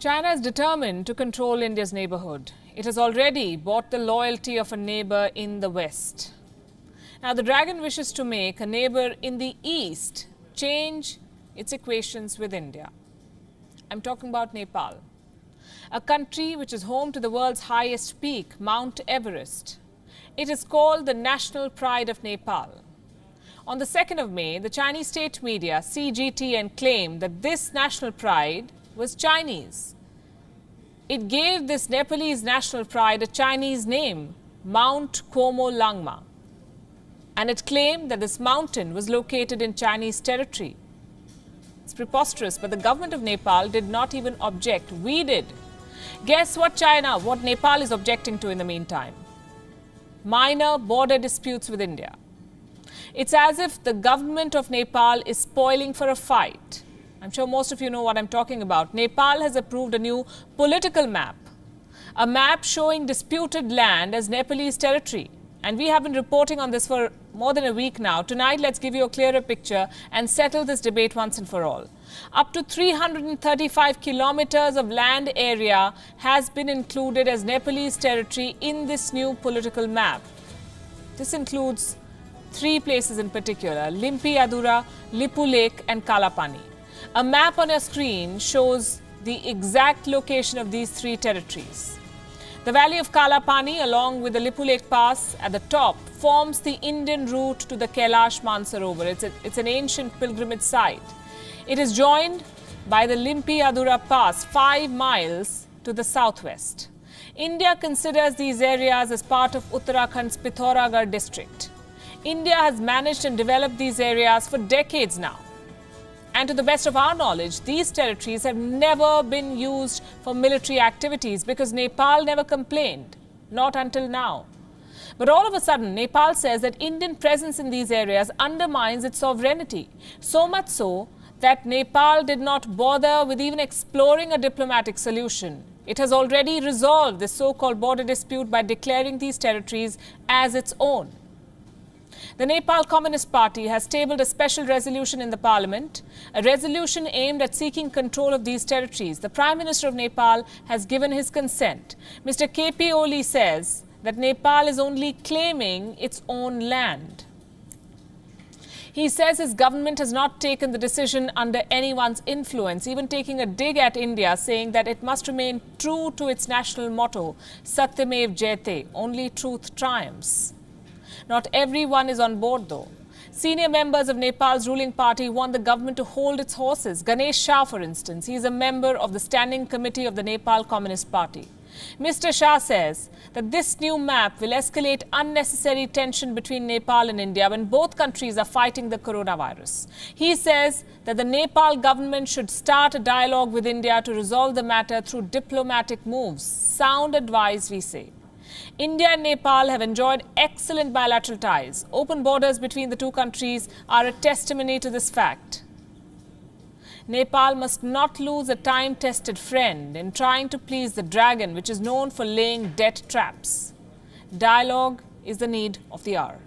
China is determined to control India's neighborhood. It has already bought the loyalty of a neighbor in the West. Now, the dragon wishes to make a neighbor in the East change its equations with India. I'm talking about Nepal, a country which is home to the world's highest peak, Mount Everest. It is called the national pride of Nepal. On the 2nd of May, the Chinese state media, CGTN, claimed that this national pride was Chinese. It gave this Nepalese national pride a Chinese name, Mount Como Langma. And it claimed that this mountain was located in Chinese territory. It's preposterous, but the government of Nepal did not even object. We did. Guess what what Nepal is objecting to in the meantime? Minor border disputes with India. It's as if the government of Nepal is spoiling for a fight. I'm sure most of you know what I'm talking about. Nepal has approved a new political map. A map showing disputed land as Nepalese territory. And we have been reporting on this for more than a week now. Tonight, let's give you a clearer picture and settle this debate once and for all. Up to 335 kilometers of land area has been included as Nepalese territory in this new political map. This includes 3 places in particular: Limpi Adura, Lipu Lake and Kalapani. A map on your screen shows the exact location of these 3 territories. The valley of Kalapani, along with the Lipu Lake Pass at the top, forms the Indian route to the Kailash Mansarovar. It's an ancient pilgrimage site. It is joined by the Limpi Adura Pass 5 miles to the southwest. India considers these areas as part of Uttarakhand's Pithoragarh district. India has managed and developed these areas for decades now. And to the best of our knowledge, these territories have never been used for military activities because Nepal never complained, not until now. But all of a sudden, Nepal says that Indian presence in these areas undermines its sovereignty. So much so that Nepal did not bother with even exploring a diplomatic solution. It has already resolved this so-called border dispute by declaring these territories as its own. The Nepal Communist Party has tabled a special resolution in the parliament, a resolution aimed at seeking control of these territories. The Prime Minister of Nepal has given his consent. Mr. KP Oli says that Nepal is only claiming its own land. He says his government has not taken the decision under anyone's influence, even taking a dig at India, saying that it must remain true to its national motto, Satyamev Jayate, only truth triumphs. Not everyone is on board, though. Senior members of Nepal's ruling party want the government to hold its horses. Ganesh Shah, for instance, he is a member of the Standing Committee of the Nepal Communist Party. Mr. Shah says that this new map will escalate unnecessary tension between Nepal and India when both countries are fighting the coronavirus. He says that the Nepal government should start a dialogue with India to resolve the matter through diplomatic moves. Sound advice, we say. India and Nepal have enjoyed excellent bilateral ties. Open borders between the two countries are a testimony to this fact. Nepal must not lose a time-tested friend in trying to please the dragon, which is known for laying death traps. Dialogue is the need of the hour.